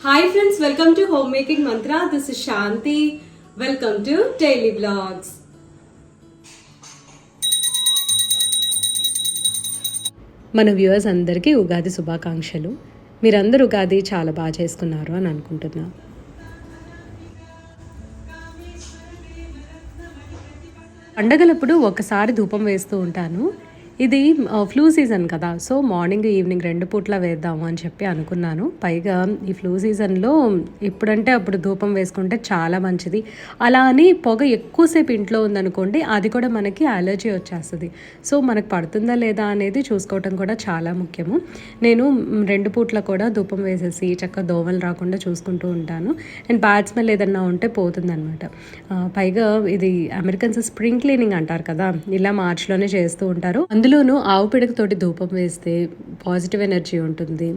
Hi friends, welcome to Homemaking Mantra. This is Shanti. Welcome to Daily Vlogs. మన viewers అందరికీ ఉగాది శుభాకాంక్షలు. మీరందరూ ఉగాది చాలా బాగా చేసుకున్నారు అని అనుకుంటున్నా. పండగలప్పుడు ఒకసారి ధూపం వేస్తూ ఉంటాను. ఇది ఫ్లూ సీజన్ కదా, సో మార్నింగ్ ఈవినింగ్ 2 పూట్ల వేద్దాము అని చెప్పి అనుకున్నాను. పైగా ఈ ఫ్లూ సీజన్లో ఎప్పుడంటే అప్పుడు ధూపం వేసుకుంటే చాలా మంచిది. అలా అని పొగ ఎక్కువసేపు ఇంట్లో ఉందనుకోండి, అది కూడా మనకి అలర్జీ వచ్చేస్తుంది. సో మనకు పడుతుందా లేదా అనేది చూసుకోవటం కూడా చాలా ముఖ్యము. నేను 2 పూట్ల కూడా ధూపం వేసేసి చక్కగా దోమలు రాకుండా చూసుకుంటూ ఉంటాను. అండ్ బ్యాడ్ స్మెల్ ఏదన్నా ఉంటే పోతుందన్నమాట. పైగా ఇది అమెరికన్స్ స్ప్రింగ్ క్లీనింగ్ అంటారు కదా, ఇలా మార్చ్లోనే చేస్తూ ఉంటారు. అందులోనూ ఆవు పిడకతోటి ధూపం వేస్తే పాజిటివ్ ఎనర్జీ ఉంటుంది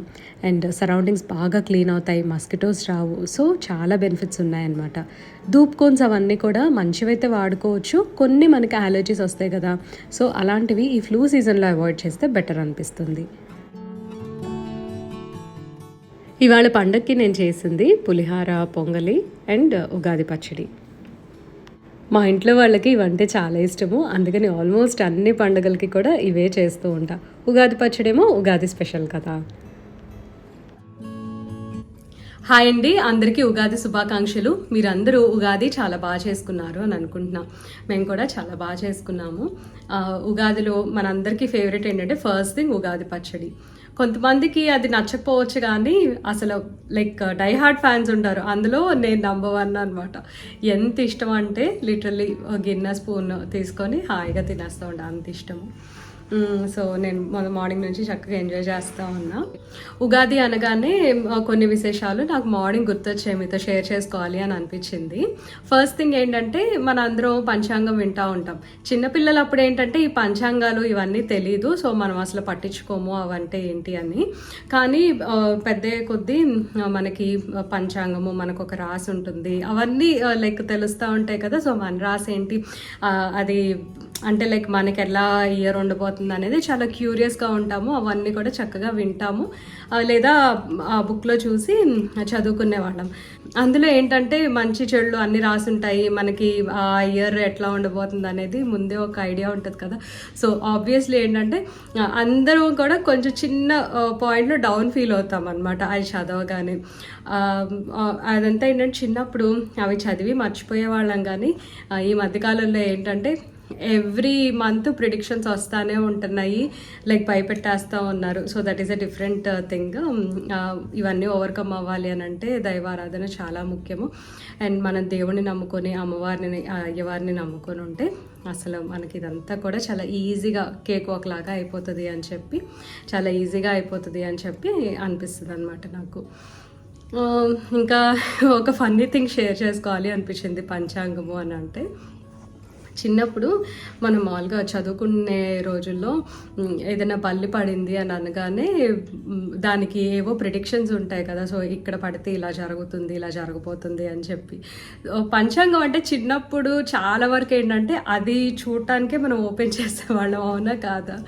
అండ్ సరౌండింగ్స్ బాగా క్లీన్ అవుతాయి, మస్కిటోస్ రావు. సో చాలా బెనిఫిట్స్ ఉన్నాయన్నమాట. ధూప్ కోన్స్ అవన్నీ కూడా మంచివైతే వాడుకోవచ్చు, కొన్ని మనకి అలర్జీస్ వస్తాయి కదా, సో అలాంటివి ఈ ఫ్లూ సీజన్లో అవాయిడ్ చేస్తే బెటర్ అనిపిస్తుంది. ఇవాళ పండగకి నేను చేసింది పులిహార, పొంగలి అండ్ ఉగాది పచ్చడి. మా ఇంట్లో వాళ్ళకి ఇవంటే చాలా ఇష్టము, అందుకని ఆల్మోస్ట్ అన్ని పండుగలకి కూడా ఇవే చేస్తూ ఉంటా. ఉగాది పచ్చడేమో ఉగాది స్పెషల్ కదా. హాయ్ అండి, అందరికీ ఉగాది శుభాకాంక్షలు. మీరందరూ ఉగాది చాలా బాగా చేసుకున్నారు అని అనుకుంటున్నాం. మేము కూడా చాలా బాగా చేసుకున్నాము. ఉగాదిలో మనందరికీ ఫేవరెట్ ఏంటంటే ఫస్ట్ థింగ్ ఉగాది పచ్చడి. కొంతమందికి అది నచ్చకపోవచ్చు, కానీ అసలు లైక్ డై హార్ట్ ఫ్యాన్స్ ఉంటారు. అందులో నేను నంబర్ 1 అనమాట. ఎంత ఇష్టం అంటే లిటరల్లీ గిన్నె స్పూన్ తీసుకొని హాయిగా తినేస్తూ ఉంటాను, అంత ఇష్టము. సో నేను మార్నింగ్ నుంచి చక్కగా ఎంజాయ్ చేస్తూ ఉన్నా. ఉగాది అనగానే కొన్ని విశేషాలు నాకు మార్నింగ్ గుర్తొచ్చాయి, మీతో షేర్ చేసుకోవాలి అని అనిపించింది. ఫస్ట్ థింగ్ ఏంటంటే, మన అందరం పంచాంగం వింటూ ఉంటాం. చిన్నపిల్లలు అప్పుడు ఏంటంటే ఈ పంచాంగాలు ఇవన్నీ తెలీదు, సో మనం అసలు పట్టించుకోము అవంటే ఏంటి అని. కానీ పెద్ద కొద్దీ మనకి పంచాంగము, మనకు ఒక రాసి ఉంటుంది, అవన్నీ లైక్ తెలుస్తూ ఉంటాయి కదా. సో మన రాసి ఏంటి, అది అంటే లైక్ మనకి ఎలా ఇయర్ ఉండబోతుంది అనేది చాలా క్యూరియస్గా ఉంటాము. అవన్నీ కూడా చక్కగా వింటాము, లేదా ఆ బుక్లో చూసి చదువుకునేవాళ్ళం. అందులో ఏంటంటే మంచి చెడులు అన్నీ రాసుంటాయి, మనకి ఆ ఇయర్ ఎట్లా ఉండబోతుంది అనేది ముందే ఒక ఐడియా ఉంటుంది కదా. సో ఆబ్వియస్లీ ఏంటంటే అందరూ కూడా కొంచెం చిన్న పాయింట్లో డౌన్ ఫీల్ అవుతాం అనమాట అది చదవగానే. అదంతా ఏంటంటే చిన్నప్పుడు అవి చదివి మర్చిపోయే వాళ్ళం, కానీ ఈ మధ్యకాలంలో ఏంటంటే ఎవ్రీ మంత్ ప్రిడిక్షన్స్ వస్తానే ఉంటున్నాయి, లైక్ భయపెట్టేస్తూ ఉన్నారు. So that is a different thing. ఇవన్నీ ఓవర్కమ్ అవ్వాలి అని అంటే దైవారాధన చాలా ముఖ్యము. అండ్ మనం దేవుడిని నమ్ముకొని, అమ్మవారిని, అయ్యవారిని నమ్ముకొని ఉంటే అసలు మనకి ఇదంతా కూడా చాలా ఈజీగా కేక్ వాక్ లాగా అయిపోతుంది అని చెప్పి, చాలా ఈజీగా అయిపోతుంది అని చెప్పి అనిపిస్తుంది అనమాట నాకు. ఇంకా ఒక ఫన్నీ థింగ్ షేర్ చేసుకోవాలి అనిపించింది పంచాంగము అని అంటే, చిన్నప్పుడు మనం మామూలుగా చదువుకునే రోజుల్లో ఏదైనా బల్లి పడింది అని అనగానే దానికి ఏవో ప్రిడిక్షన్స్ ఉంటాయి కదా. సో ఇక్కడ పడితే ఇలా జరుగుతుంది, ఇలా జరగబోతుంది అని చెప్పి. పంచాంగం అంటే చిన్నప్పుడు చాలా వరకు ఏంటంటే అది చూడటానికే మనం ఓపెన్ చేసేవాళ్ళం, అవునా కాదా?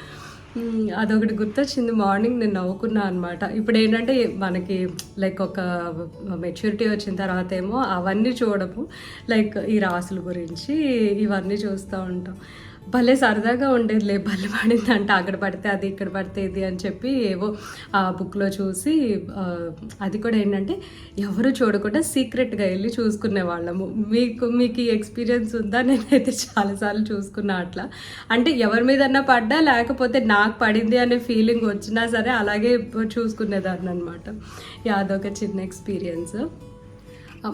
అదొకటి గుర్తొచ్చింది. మార్నింగ్ నేను నవ్వుకున్నా అనమాట. ఇప్పుడు ఏంటంటే మనకి లైక్ ఒక మెచ్యూరిటీ వచ్చిన తర్వాత ఏమో అవన్నీ చూడము, లైక్ ఈ రాసుల గురించి ఇవన్నీ చూస్తూ ఉంటాం. భలే సరదాగా ఉండేదిలే, బల్లి పడిందంటే అక్కడ పడితే అది, ఇక్కడ పడితే ఇది అని చెప్పి ఏవో ఆ బుక్లో చూసి, అది కూడా ఏంటంటే ఎవరు చూడకుండా సీక్రెట్గా వెళ్ళి చూసుకునే వాళ్ళము. మీకు ఈ ఎక్స్పీరియన్స్ ఉందా? నేనైతే చాలాసార్లు చూసుకున్నా అట్లా. అంటే ఎవరి మీదన్నా పడ్డా, లేకపోతే నాకు పడింది అనే ఫీలింగ్ వచ్చినా సరే అలాగే చూసుకునేదాన్ని అనమాట. అదొక చిన్న ఎక్స్పీరియన్స్.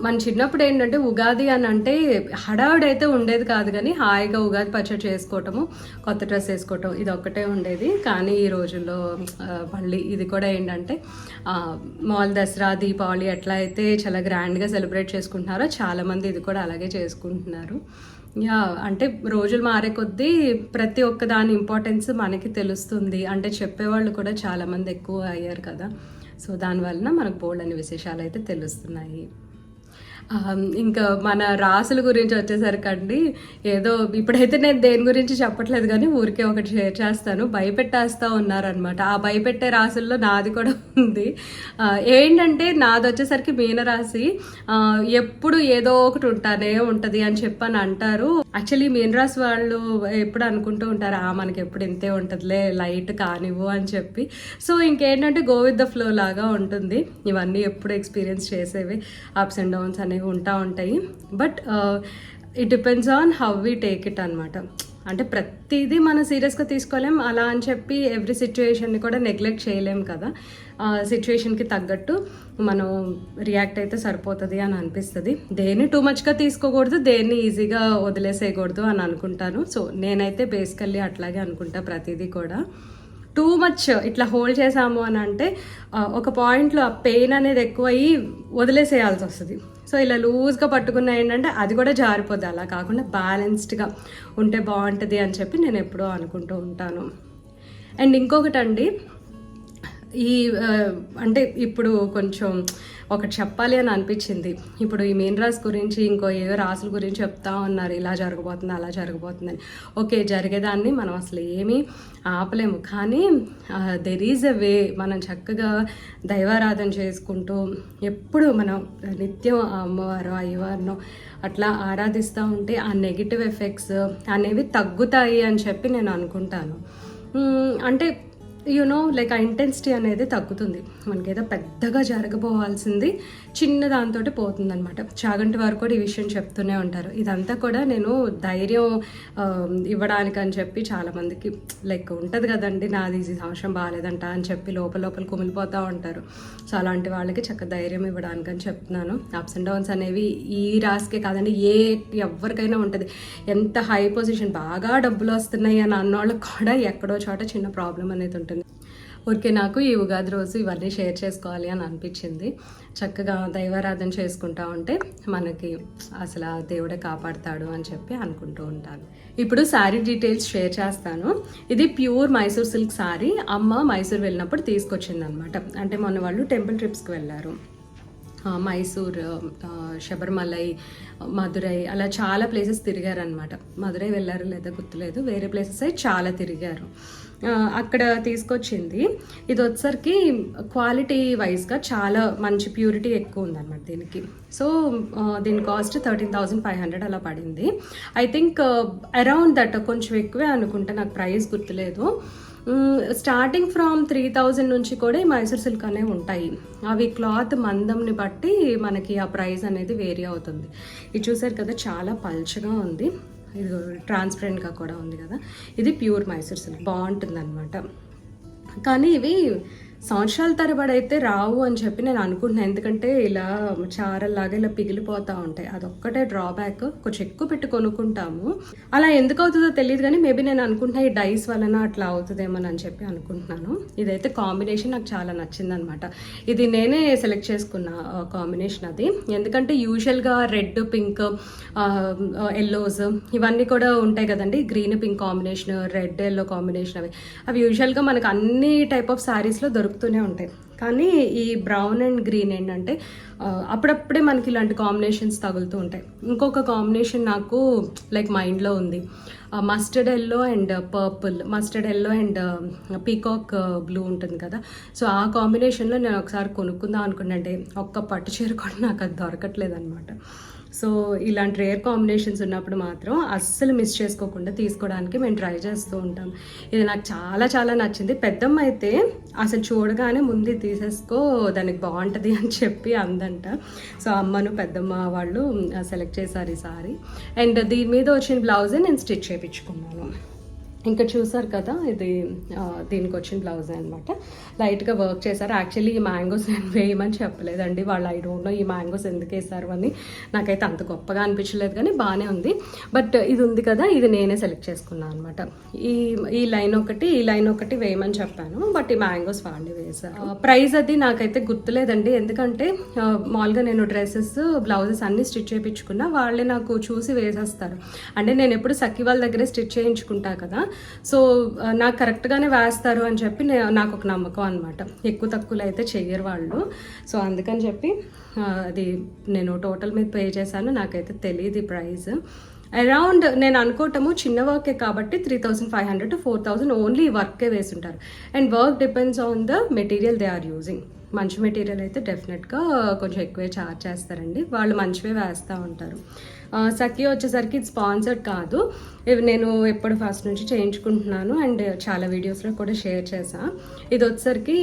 మన చిన్నప్పుడు ఏంటంటే ఉగాది అని అంటే హడావుడైతే ఉండేది కాదు, కానీ హాయిగా ఉగాది పచ్చడి చేసుకోవటము, కొత్త డ్రెస్ వేసుకోవటం, ఇది ఒక్కటే ఉండేది. కానీ ఈ రోజుల్లో మళ్ళీ ఇది కూడా ఏంటంటే మామూలు దసరా, దీపావళి ఎట్లా అయితే చాలా గ్రాండ్గా సెలబ్రేట్ చేసుకుంటున్నారో చాలామంది ఇది కూడా అలాగే చేసుకుంటున్నారు. అంటే రోజులు మారే కొద్దీ ప్రతి ఒక్క దాని ఇంపార్టెన్స్ మనకి తెలుస్తుంది. అంటే చెప్పేవాళ్ళు కూడా చాలామంది ఎక్కువ అయ్యారు కదా. సో దానివలన మనకు బోల్డ్ అనే విశేషాలు అయితే తెలుస్తున్నాయి. ఇంకా మన రాసుల గురించి వచ్చేసరికండి ఏదో ఇప్పుడైతే నేను దేని గురించి చెప్పట్లేదు కానీ ఊరికే ఒకటి షేర్ చేస్తాను. భయపెట్టేస్తూ ఉన్నారనమాట. ఆ భయపెట్టే రాసుల్లో నాది కూడా ఉంది. ఏంటంటే నాది వచ్చేసరికి మీనరాశి. ఎప్పుడు ఏదో ఒకటి ఉంటానే ఉంటుంది అని చెప్పని అంటారు. యాక్చువల్లీ మీనరాశి వాళ్ళు ఎప్పుడు అనుకుంటూ ఉంటారు మనకి ఎప్పుడు ఇంతే ఉంటుందిలే, లైట్ కానివ్వు అని చెప్పి. సో ఇంకేంటంటే గో విత్ ద ఫ్లో లాగా ఉంటుంది. ఇవన్నీ ఎప్పుడు ఎక్స్పీరియన్స్ చేసేవి, అప్స్ అండ్ డౌన్స్ అనేవి ఉంటాయి. But it depends on how we take it అనమాట. అంటే ప్రతిదీ మనం సీరియస్గా తీసుకోలేం, అలా అని చెప్పి ఎవ్రీ సిచ్యువేషన్ని కూడా నెగ్లెక్ట్ చేయలేం కదా. సిచ్యువేషన్కి తగ్గట్టు మనం రియాక్ట్ అయితే సరిపోతుంది అని అనిపిస్తుంది. దేన్ని టూ మచ్గా తీసుకోకూడదు, దేన్ని ఈజీగా వదిలేసేయకూడదు అని అనుకుంటాను. సో నేనైతే బేసికల్లీ అట్లాగే అనుకుంటా ప్రతిదీ కూడా. టూ మచ్ ఇట్లా హోల్డ్ చేసాము అని అంటే ఒక పాయింట్లో ఆ పెయిన్ అనేది ఎక్కువయ్యి వదిలేసేయాల్సి వస్తుంది. సో ఇలా లూజ్గా పట్టుకున్న ఏంటంటే అది కూడా జారిపోద్ది. అలా కాకుండా బ్యాలెన్స్డ్గా ఉంటే బాగుంటుంది అని చెప్పి నేను ఎప్పుడూ అనుకుంటూ ఉంటాను. అండ్ ఇంకొకటి అండి, ఈ అంటే ఇప్పుడు కొంచెం ఒకటి చెప్పాలి అని అనిపించింది. ఇప్పుడు ఈ మీన రాశి గురించి ఇంకో ఏవో రాసుల గురించి చెప్తా ఉన్నారు, ఇలా జరగబోతుంది అలా జరగబోతుందని. ఓకే, జరిగేదాన్ని మనం అసలు ఏమీ ఆపలేము, కానీ దెర్ ఈజ్ ఎ వే. మనం చక్కగా దైవారాధన చేసుకుంటూ ఎప్పుడు మనం నిత్యం అమ్మవారు అయ్యవారినో అట్లా ఆరాధిస్తూ ఉంటే ఆ నెగిటివ్ ఎఫెక్ట్స్ అనేవి తగ్గుతాయి అని చెప్పి నేను అనుకుంటాను. అంటే లైక్ ఆ ఇంటెన్సిటీ అనేది తగ్గుతుంది. మనకి ఏదో పెద్దగా జరగబోవాల్సింది చిన్న దాంతో పోతుంది అనమాట. చాగంటి వారు కూడా ఈ విషయం చెప్తూనే ఉంటారు. ఇదంతా కూడా నేను ధైర్యం ఇవ్వడానికి అని చెప్పి చాలామందికి లైక్ ఉంటుంది కదండి, నాది ఈ సంవత్సరం బాగాలేదంట అని చెప్పి లోపల కుమిలిపోతూ ఉంటారు. సో అలాంటి వాళ్ళకి చక్కగా ధైర్యం ఇవ్వడానికి అని చెప్తున్నాను. అప్స్ అండ్ డౌన్స్ అనేవి ఈ రాశికే కాదండి, ఎవరికైనా ఉంటుంది. ఎంత హై పొజిషన్, బాగా డబ్బులు వస్తున్నాయి అని అన్నోళ్ళకి కూడా ఎక్కడో చోట చిన్న ప్రాబ్లం అనేది ఉంటుంది. ఊరికే నాకు ఈ ఉగాది రోజు ఇవన్నీ షేర్ చేసుకోవాలి అని అనిపించింది. చక్కగా దైవారాధన చేసుకుంటా ఉంటే మనకి అసలు ఆ దేవుడే కాపాడుతాడు అని చెప్పి అనుకుంటూ ఉంటాను. ఇప్పుడు శారీ డీటెయిల్స్ షేర్ చేస్తాను. ఇది ప్యూర్ మైసూర్ సిల్క్ శారీ. అమ్మ మైసూర్ వెళ్ళినప్పుడు తీసుకొచ్చింది అనమాట. అంటే మొన్న వాళ్ళు టెంపుల్ ట్రిప్స్కి వెళ్ళారు. మైసూర్, శబరిమలై, మదురై, అలా చాలా ప్లేసెస్ తిరిగారనమాట. మదురై వెళ్ళారు లేదా గుర్తులేదు, వేరే ప్లేసెస్ అయితే చాలా తిరిగారు. అక్కడ తీసుకొచ్చింది. ఇది వచ్చరికి క్వాలిటీ వైజ్గా చాలా మంచి ప్యూరిటీ ఎక్కువ ఉందన్నమాట దీనికి. సో దీని కాస్ట్ 13,500 అలా పడింది. ఐ థింక్ అరౌండ్ దట్, కొంచెం ఎక్కువే అనుకుంటా, నాకు ప్రైస్ గుర్తులేదు. స్టార్టింగ్ ఫ్రమ్ 3,000 నుంచి కూడా ఈ మైసూర్ సిల్క్ అనేవి ఉంటాయి. అవి క్లాత్ మందంని బట్టి మనకి ఆ ప్రైస్ అనేది వేరీ అవుతుంది. ఇది చూసారు కదా, చాలా పల్చగా ఉంది. ఇది ట్రాన్స్పరెంట్గా కూడా ఉంది కదా. ఇది ప్యూర్ మైసూర్ సిల్క్, బాగుంటుంది అనమాట. కానీ ఇవి సంవత్సరాల తరబడి అయితే రావు అని చెప్పి నేను అనుకుంటున్నాను. ఎందుకంటే ఇలా చారల్లాగా ఇలా పిగిలిపోతూ ఉంటాయి. అదొక్కటే డ్రాబ్యాక్. కొంచెం ఎక్కువ పెట్టి కొనుక్కుంటాము, అలా ఎందుకు అవుతుందో తెలియదు. కానీ మేబీ నేను అనుకుంటున్నా ఈ డైస్ వలన అట్లా అవుతుందేమో అని చెప్పి అనుకుంటున్నాను. ఇదైతే కాంబినేషన్ నాకు చాలా నచ్చింది అనమాట. ఇది నేనే సెలెక్ట్ చేసుకున్న కాంబినేషన్ అది. ఎందుకంటే యూజువల్గా రెడ్, పింక్, ఎల్లోస్ ఇవన్నీ కూడా ఉంటాయి కదండి. Green pink combination, red yellow combination, అవి యూజువల్గా మనకు అన్ని టైప్ ఆఫ్ శారీస్లో దొరుకుతూనే ఉంటాయి. కానీ ఈ బ్రౌన్ అండ్ గ్రీన్ ఏంటంటే అప్పుడప్పుడే మనకి ఇలాంటి కాంబినేషన్స్ తగులుతూ ఉంటాయి. ఇంకొక కాంబినేషన్ నాకు లైక్ మైండ్లో ఉంది, mustard yellow and purple, mustard yellow and peacock blue ఉంటుంది కదా. సో ఆ కాంబినేషన్లో నేను ఒకసారి కొనుక్కుందాం అనుకున్నాంటే ఒక్క పట్టు చీర కూడా నాకు అది దొరకట్లేదు అనమాట. సో ఇలాంటి రేర్ కాంబినేషన్స్ ఉన్నప్పుడు మాత్రం అస్సలు మిస్ చేసుకోకుండా తీసుకోవడానికి మేము ట్రై చేస్తూ ఉంటాం. ఇది నాకు చాలా చాలా నచ్చింది. పెద్దమ్మ అయితే అసలు చూడగానే ముందు తీసేసుకో, దానికి బాగుంటుంది అని చెప్పి అందంట. సో అమ్మను పెద్దమ్మ వాళ్ళు సెలెక్ట్ చేశారు ఈ సారీ. అండ్ దీని మీద వచ్చిన బ్లౌజే నేను స్టిచ్ చేయించుకున్నాను. ఇంకా చూసారు కదా, ఇది దీనికి వచ్చిన బ్లౌజ్ అనమాట. లైట్గా వర్క్ చేశారు. యాక్చువల్లీ ఈ మ్యాంగోస్ నేను వేయమని చెప్పలేదండి వాళ్ళు. ఐ డోంట్ నో ఈ మ్యాంగోస్ ఎందుకు వేసారు అని, నాకైతే అంత గొప్పగా అనిపించలేదు, కానీ బాగానే ఉంది. బట్ ఇది ఉంది కదా, ఇది నేనే సెలెక్ట్ చేసుకున్నాను అనమాట. ఈ లైన్ ఒకటి, ఈ లైన్ ఒకటి వేయమని చెప్పాను, బట్ ఈ మ్యాంగోస్ వాళ్ళే వేశారు. ప్రైస్ అది నాకైతే గుర్తులేదండి, ఎందుకంటే మామూలుగా నేను డ్రెస్సెస్, బ్లౌజెస్ అన్నీ స్టిచ్ చేయించుకున్నా వాళ్ళే నాకు చూసి వేసేస్తారు. అంటే నేను ఎప్పుడు సఖి వాళ్ళ దగ్గరే స్టిచ్ చేయించుకుంటా కదా, సో నాకు కరెక్ట్గానే వేస్తారు అని చెప్పి నాకు ఒక నమ్మకం అనమాట. ఎక్కువ తక్కువలో అయితే చెయ్యరు వాళ్ళు. సో అందుకని చెప్పి అది నేను టోటల్ మీద పే చేశాను. నాకైతే తెలియదు ఈ ప్రైస్. అరౌండ్ నేను అనుకోవటము చిన్న వర్కే కాబట్టి 3,500 to 4,000 ఓన్లీ వర్కే వేసుంటారు. And work depends on the material they are using. మంచి మెటీరియల్ అయితే డెఫినెట్గా కొంచెం ఎక్కువే ఛార్జ్ చేస్తారండి. వాళ్ళు మంచివే వేస్తూ ఉంటారు. సఖీ వచ్చేసరికి ఇది స్పాన్సర్డ్ కాదు, ఇవి నేను ఎప్పుడు ఫస్ట్ నుంచి చేయించుకుంటున్నాను అండ్ చాలా వీడియోస్లో కూడా షేర్ చేశాను. ఇది వచ్చేసరికి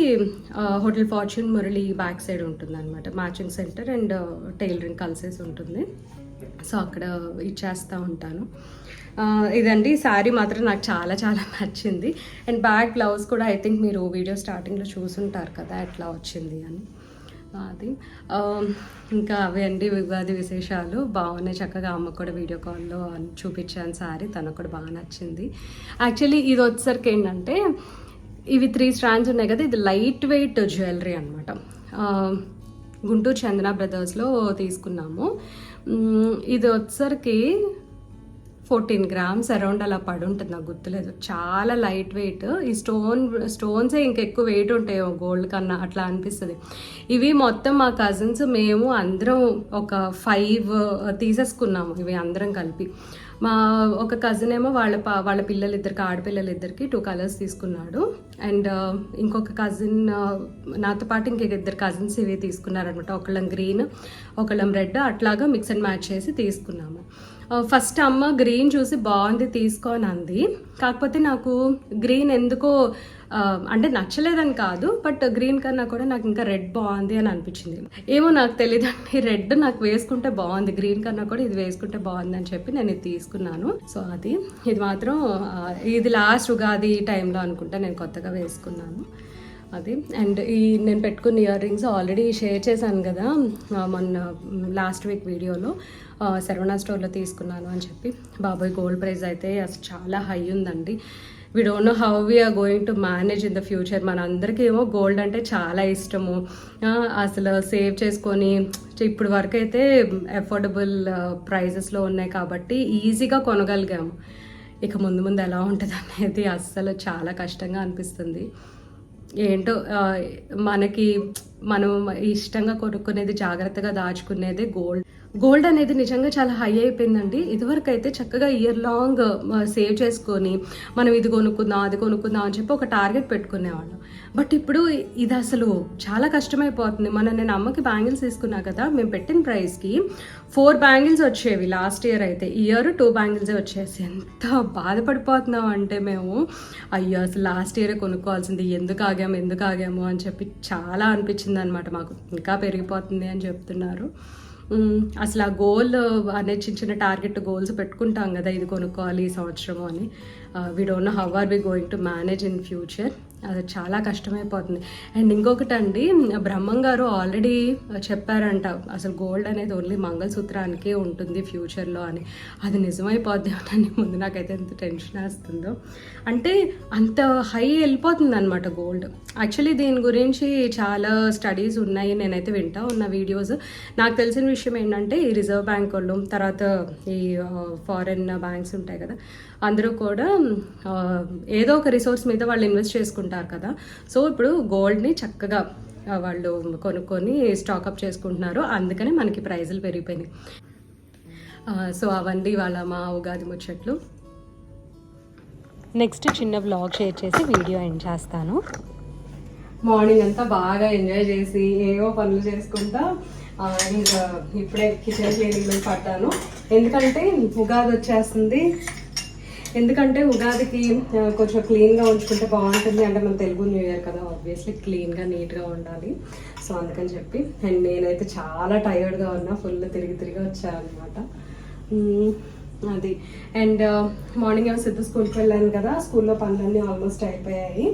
hotel fortune Murali back side ఉంటుంది అనమాట. మ్యాచింగ్ సెంటర్ అండ్ టైలరింగ్ కలిసేసి ఉంటుంది. సో అక్కడ ఇచ్చేస్తూ ఉంటాను. ఇదండి శారీ మాత్రం నాకు చాలా చాలా నచ్చింది. అండ్ బ్యాక్ బ్లౌజ్ కూడా ఐ థింక్ మీరు వీడియో స్టార్టింగ్లో చూసుంటారు కదా ఎట్లా వచ్చింది అని. అది ఇంకా అవే అండి ఉగాది విశేషాలు. బాగున్నాయి, చక్కగా అమ్మ కూడా వీడియో కాల్లో చూపించాను శారీ, తనకు కూడా బాగా నచ్చింది. యాక్చువల్లీ ఇది వచ్చేసరికి ఏంటంటే ఇవి 3 strands ఉన్నాయి కదా, ఇది లైట్ వెయిట్ జ్యువెలరీ అనమాట. గుంటూరు చందన బ్రదర్స్లో తీసుకున్నాము. ఇది వచ్చేసరికి 14 grams అరౌండ్ అలా పడి ఉంటుంది, నాకు గుర్తులేదు. చాలా లైట్ వెయిట్. ఈ స్టోన్సే ఇంకెక్కువ వెయిట్ ఉంటాయి గోల్డ్ కన్నా, అట్లా అనిపిస్తుంది. ఇవి మొత్తం మా కజిన్స్ మేము అందరం ఒక 5 తీసేసుకున్నాము ఇవి అందరం కలిపి. మా ఒక కజిన్ ఏమో వాళ్ళ పిల్లలిద్దరికి, ఆడపిల్లలిద్దరికి 2 colors తీసుకున్నాడు. అండ్ ఇంకొక కజిన్ నాతో పాటు ఇంక 2 cousins ఇవి తీసుకున్నారనమాట. ఒకళ్ళం గ్రీన్ ఒకళ్ళం రెడ్, అట్లాగా మిక్స్ అండ్ మ్యాచ్ చేసి తీసుకున్నాము. ఫస్ట్ అమ్మ గ్రీన్ చూసి బాగుంది తీసుకో అని అంది. కాకపోతే నాకు గ్రీన్ ఎందుకో అంటే నచ్చలేదని కాదు, బట్ గ్రీన్ కన్నా కూడా నాకు ఇంకా రెడ్ బాగుంది అని అనిపించింది. ఏమో నాకు తెలియదండి, రెడ్ నాకు వేసుకుంటే బాగుంది, గ్రీన్ కన్నా కూడా ఇది వేసుకుంటే బాగుంది అని చెప్పి నేను ఇది తీసుకున్నాను. సో ఇది మాత్రం ఇది లాస్ట్ ఉగాది టైంలో అనుకుంటా నేను కొత్తగా వేసుకున్నాను అది. అండ్ నేను పెట్టుకున్న ఇయర్ రింగ్స్ ఆల్రెడీ షేర్ చేశాను కదా మొన్న లాస్ట్ వీక్ వీడియోలో. శరవణ స్టోర్లో తీసుకున్నాను అని చెప్పి. బాబాయ్ గోల్డ్ ప్రైస్ అయితే అసలు చాలా హై ఉందండి. We don't know how we are going to manage in the future. మనందరికీ ఏమో గోల్డ్ అంటే చాలా ఇష్టము, అసలు సేవ్ చేసుకొని ఇప్పుడు వరకు అయితే అఫోర్డబుల్ ప్రైజెస్లో ఉన్నాయి కాబట్టి ఈజీగా కొనగలిగాము. ఇక ముందు ముందు ఎలా ఉంటుంది అనేది అస్సలు చాలా కష్టంగా అనిపిస్తుంది. ఏంటో మనం ఇష్టంగా కొనుక్కునేది, జాగ్రత్తగా దాచుకునేది గోల్డ్ అనేది నిజంగా చాలా హై అయిపోయిందండి. ఇదివరకు అయితే చక్కగా ఇయర్ లాంగ్ సేవ్ చేసుకొని మనం ఇది కొనుక్కుందాం అది కొనుక్కుందాం అని చెప్పి ఒక టార్గెట్ పెట్టుకునేవాళ్ళం. బట్ ఇప్పుడు ఇది అసలు చాలా కష్టమైపోతుంది. నేను అమ్మకి బ్యాంగిల్స్ తీసుకున్నా కదా, మేము పెట్టిన ప్రైస్కి 4 బ్యాంగిల్స్ వచ్చేవి లాస్ట్ ఇయర్. అయితే ఇయర్ 2 బ్యాంగిల్సే వచ్చేసి ఎంత బాధపడిపోతున్నాం అంటే మేము, అయ్యో అసలు లాస్ట్ ఇయరే కొనుక్కోవాల్సింది, ఎందుకు ఆగాము అని చెప్పి చాలా అనిపించింది అనమాట. మాకు ఇంకా పెరిగిపోతుంది అని చెప్తున్నారు. అసలు ఆ గోల్ అనే చిన్న టార్గెట్ గోల్స్ పెట్టుకుంటాం కదా, ఇది కొనుక్కోవాలి ఈ సంవత్సరము అని. We don't know how are we going to manage in future. అది చాలా కష్టమైపోతుంది. అండ్ ఇంకొకటి అండి, బ్రహ్మం గారు ఆల్రెడీ చెప్పారంట అసలు గోల్డ్ అనేది ఓన్లీ మంగళసూత్రానికే ఉంటుంది ఫ్యూచర్లో అని. అది నిజమైపోద్ది అని ముందు నాకైతే ఎంత టెన్షన్ వేస్తుందో. అంటే అంత హై వెళ్ళిపోతుంది అనమాట గోల్డ్. యాక్చువల్లీ దీని గురించి చాలా స్టడీస్ ఉన్నాయి, నేనైతే వింటా ఉన్న వీడియోస్. నాకు తెలిసిన విషయం ఏంటంటే ఈ రిజర్వ్ బ్యాంక్ వాళ్ళు, తర్వాత ఈ ఫారెన్ బ్యాంక్స్ ఉంటాయి కదా, అందరూ కూడా ఏదో ఒక రిసోర్స్ మీద వాళ్ళు ఇన్వెస్ట్ చేసుకుంటారు కదా. సో ఇప్పుడు గోల్డ్ని చక్కగా వాళ్ళు కొనుక్కొని స్టాకప్ చేసుకుంటున్నారు, అందుకని మనకి ప్రైజులు పెరిగిపోయినాయి. సో అవండి వాళ్ళ మా ఉగాది ముచ్చట్లు. నెక్స్ట్ చిన్న వ్లాగ్ షేర్ చేసి వీడియో ఎండ్ చేస్తాను. మార్నింగ్ అంతా బాగా ఎంజాయ్ చేసి ఏవో పనులు చేసుకుంటా ఇంకా ఇప్పుడే కిచెన్ క్లీనింగ్లో పడ్డాను. ఎందుకంటే ఉగాది వచ్చేస్తుంది. ఎందుకంటే ఉగాదికి కొంచెం క్లీన్గా ఉంచుకుంటే బాగుంటుంది. అంటే మన తెలుగు న్యూ ఇయర్ కదా, ఆబ్వియస్లీ క్లీన్గా నీట్గా ఉండాలి. సో అందుకని చెప్పి. అండ్ నేనైతే చాలా టైర్డ్గా ఉన్నా, ఫుల్ తిరిగి వచ్చాను అనమాట అది. అండ్ మార్నింగ్ ఏమో సిద్ధు స్కూల్కి వెళ్ళాను కదా, స్కూల్లో పనులన్నీ ఆల్మోస్ట్ అయిపోయాయి.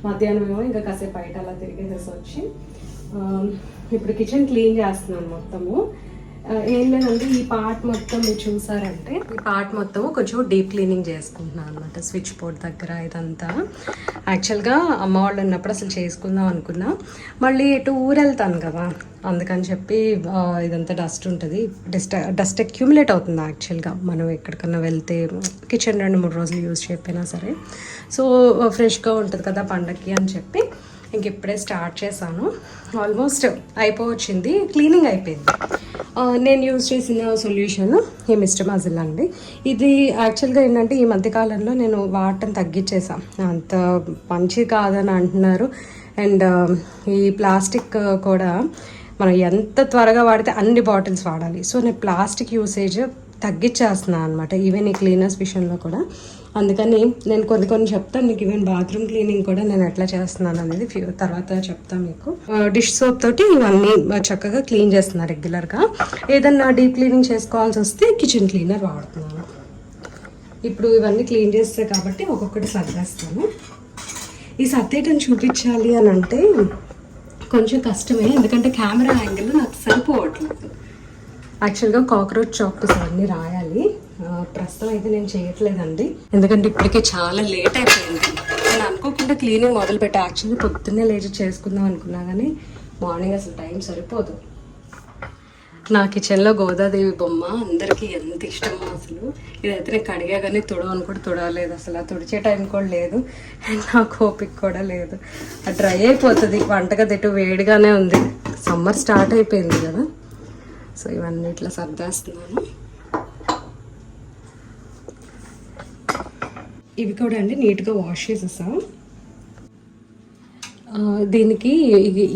మధ్యాహ్నం ఏమో ఇంకా కాసేపు బయట అలా తిరిగేసేసి వచ్చి ఇప్పుడు కిచెన్ క్లీన్ చేస్తున్నాను మొత్తము. ఏం లేదంటే ఈ పార్ట్ మొత్తం మీరు చూసారంటే ఈ పార్ట్ మొత్తం కొంచెం డీప్ క్లీనింగ్ చేసుకుంటున్నాను అనమాట. స్విచ్ బోర్డ్ దగ్గర ఇదంతా యాక్చువల్గా అమ్మ వాళ్ళు ఉన్నప్పుడు అసలు చేసుకుందాం అనుకున్నా, మళ్ళీ ఎటు ఊరు వెళ్తాను కదా అందుకని చెప్పి ఇదంతా డస్ట్ ఉంటుంది, డస్ట్ అక్యూములేట్ అవుతుంది యాక్చువల్గా మనం ఎక్కడికన్నా వెళ్తే కిచెన్ 2-3 రోజులు యూజ్ చేయకపోయినా సరే. సో ఫ్రెష్గా ఉంటుంది కదా పండగకి అని చెప్పి ఇంక ఇప్పుడే స్టార్ట్ చేశాను. ఆల్మోస్ట్ అయిపోవచ్చింది, క్లీనింగ్ అయిపోయింది. నేను యూజ్ చేసిన సొల్యూషన్ ఈ మిస్టర్ మజిల్ అండి. ఇది యాక్చువల్గా ఏంటంటే ఈ మధ్యకాలంలో నేను వాడటం తగ్గించేసాను, అంత మంచిది కాదని అంటున్నారు. అండ్ ఈ ప్లాస్టిక్ కూడా మనం ఎంత త్వరగా వాడితే అన్ని బాటిల్స్ వాడాలి. సో నేను ప్లాస్టిక్ యూసేజ్ తగ్గించేస్తున్నాను అనమాట, ఈవెన్ ఈ క్లీనర్స్ విషయంలో కూడా. అందుకని నేను కొన్ని చెప్తాను మీకు, ఈవెన్ బాత్రూమ్ క్లీనింగ్ కూడా నేను ఎట్లా చేస్తున్నాను అనేది తర్వాత చెప్తాను మీకు. డిష్ సోప్ తోటి ఇవన్నీ చక్కగా క్లీన్ చేస్తున్నాను రెగ్యులర్గా. ఏదన్నా డీప్ క్లీనింగ్ చేసుకోవాల్సి వస్తే కిచెన్ క్లీనర్ వాడుతున్నాను. ఇప్పుడు ఇవన్నీ క్లీన్ చేస్తే కాబట్టి ఒక్కొక్కటి సర్దేస్తాను. ఈ సర్దేయటం చూపించాలి అని అంటే కొంచెం కష్టమే, ఎందుకంటే కెమెరా యాంగిల్ నాకు సరిపోవట్లేదు. యాక్చువల్గా కాక్రోచ్ చాక్స్ అన్నీ రాయాలి, ప్రస్తుతం అయితే నేను చేయట్లేదండి ఎందుకంటే ఇప్పటికే చాలా లేట్ అయిపోయింది. నేను అనుకోకుండా క్లీనింగ్ మొదలుపెట్టా, యాక్చువల్లీ పొద్దున్నే లేచి చేసుకుందాం అనుకున్నా కానీ మార్నింగ్ అసలు టైం సరిపోదు. నా కిచెన్లో గోదాదేవి బొమ్మ అందరికీ ఎంత ఇష్టమో అసలు. ఇదైతే నేను కడిగా కానీ తుడవని కూడా తుడవలేదు, అసలు ఆ తుడిచే టైం కూడా లేదు అండ్ నాకు ఓపిక కూడా లేదు. అది డ్రై అయిపోతుంది, వంటగది ఎటు వేడిగానే ఉంది, సమ్మర్ స్టార్ట్ అయిపోయింది కదా. సో ఇవన్నీ ఇట్లా సర్దేస్తున్నాను. ఇవి కూడా అండి నీట్గా వాష్ చేసేసా. దీనికి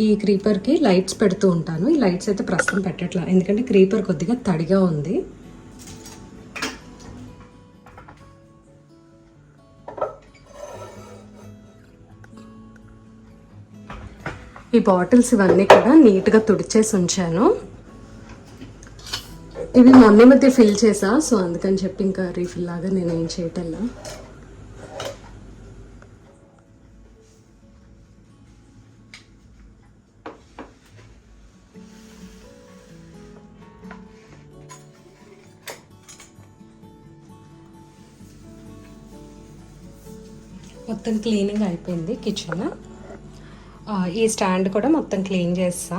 ఈ క్రీపర్కి లైట్స్ పెడుతూ ఉంటాను. ఈ లైట్స్ అయితే ప్రస్తుతం పెట్టట్లా ఎందుకంటే క్రీపర్ కొద్దిగా తడిగా ఉంది. ఈ బాటిల్స్ ఇవన్నీ కూడా నీట్గా తుడిచేసి ఉంచాను. ఇవి మొన్న మధ్య ఫిల్ చేసా, సో అందుకని చెప్పి ఇంకా రీఫిల్ లాగా నేను ఏం చేయటల్లా. మొత్తం క్లీనింగ్ అయిపోయింది కిచెన్. ఈ స్టాండ్ కూడా మొత్తం క్లీన్ చేస్తా.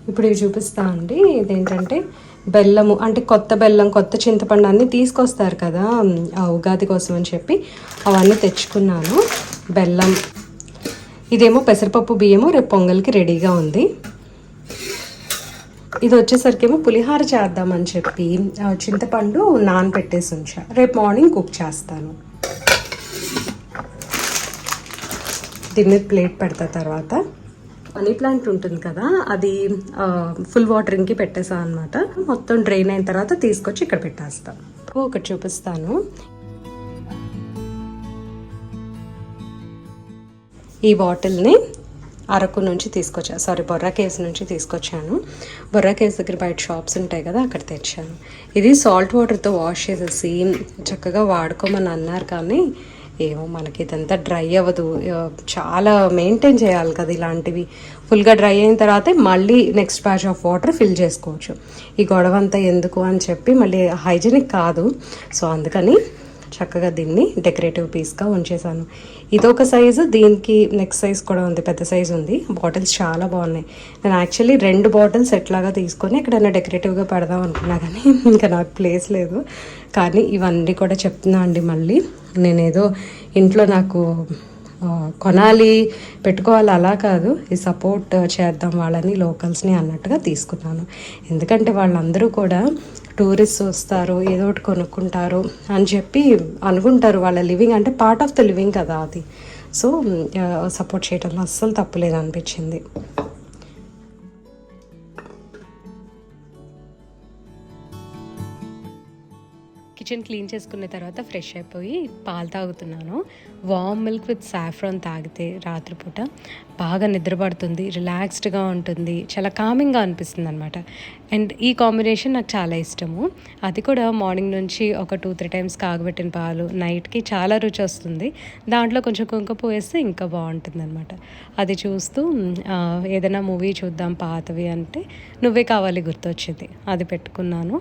ఇప్పుడు ఇవి చూపిస్తా అండి. ఇదేంటంటే బెల్లము, అంటే కొత్త బెల్లం, కొత్త చింతపండు అన్నీ తీసుకొస్తారు కదా ఉగాది కోసం అని చెప్పి అవన్నీ తెచ్చుకున్నాను. బెల్లం, ఇదేమో పెసరపప్పు బియ్యము రేపు పొంగల్కి రెడీగా ఉంది. ఇది వచ్చేసరికేమో పులిహార చేద్దామని చెప్పి చింతపండు నానబెట్టేసి ఉంచా, రేపు మార్నింగ్ కుక్ చేస్తాను. దీన్ని ప్లేట్ పెడతా. తర్వాత మనీ ప్లాంట్ ఉంటుంది కదా, అది ఫుల్ వాటరింగ్కి పెట్టేసా అనమాట. మొత్తం డ్రైన్ అయిన తర్వాత తీసుకొచ్చి ఇక్కడ పెట్టేస్తాను. ఒకటి చూపిస్తాను. ఈ బాటిల్ని అరకు నుంచి బొర్రా కేవ్స్ నుంచి తీసుకొచ్చాను. బొర్రా కేవ్స్ దగ్గర బయట షాప్స్ ఉంటాయి కదా, అక్కడ తెచ్చాను. ఇది సాల్ట్ వాటర్తో వాష్ చేసేసి చక్కగా వాడుకోమని అన్నారు, కానీ ఏమో మనకి ఇదంతా డ్రై అవ్వదు, చాలా మెయింటైన్ చేయాలి కదా ఇలాంటివి. ఫుల్గా డ్రై అయిన తర్వాతే మళ్ళీ next batch of water fill చేసుకోవచ్చు. ఈ గొడవ అంతా ఎందుకు అని చెప్పి మళ్ళీ హైజీనిక్ కాదు. సో అందుకని చక్కగా దీన్ని డెకరేటివ్ పీస్గా ఉంచేసాను. ఇదొక సైజు, దీనికి నెక్స్ట్ సైజ్ కూడా ఉంది, పెద్ద సైజు ఉంది. బాటిల్స్ చాలా బాగున్నాయి. నేను యాక్చువల్లీ 2 బాటిల్స్ ఎట్లాగా తీసుకొని ఎక్కడైనా డెకరేటివ్గా పెడదాం అనుకున్నా, కానీ ఇంకా నాకు ప్లేస్ లేదు. కానీ ఇవన్నీ కూడా చెప్తున్నా అండి, మళ్ళీ నేనేదో ఇంట్లో నాకు కొనాలి పెట్టుకోవాలి అలా కాదు, ఈ సపోర్ట్ చేద్దాం వాళ్ళని, లోకల్స్ని అన్నట్టుగా తీసుకున్నాను. ఎందుకంటే వాళ్ళందరూ కూడా టూరిస్ట్ వస్తారు, ఏదో ఒకటి కొనుక్కుంటారు అని చెప్పి అనుకుంటారు. వాళ్ళ లివింగ్ అంటే పార్ట్ ఆఫ్ ద లివింగ్ కదా అది. సో సపోర్ట్ చేయడంలో అస్సలు తప్పులేదు అనిపించింది. కిచెన్ క్లీన్ చేసుకున్న తర్వాత ఫ్రెష్ అయిపోయి పాలు తాగుతున్నాను. వామ్ మిల్క్ విత్ సాఫ్రాన్ తాగితే రాత్రిపూట బాగా నిద్రపడుతుంది, రిలాక్స్డ్గా ఉంటుంది, చాలా కామింగ్గా అనిపిస్తుంది అనమాట. అండ్ ఈ కాంబినేషన్ నాకు చాలా ఇష్టము. అది కూడా మార్నింగ్ నుంచి ఒక 2-3 టైమ్స్ కాగబెట్టిన పాలు, నైట్కి చాలా రుచి వస్తుంది. దాంట్లో కొంచెం కుంకుమ వేస్తే ఇంకా బాగుంటుంది అనమాట. అది చూస్తూ ఏదైనా మూవీ చూద్దాం పాతవి అంటే నువ్వే కావాలి గుర్తొచ్చింది, అది పెట్టుకున్నాను.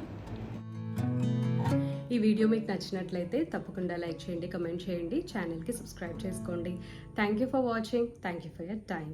ఈ వీడియో మీకు నచ్చినట్లయితే తప్పకుండా లైక్ చేయండి, కమెంట్ చేయండి, ఛానల్కి సబ్స్క్రైబ్ చేసుకోండి. Thank you for watching. Thank you for your time.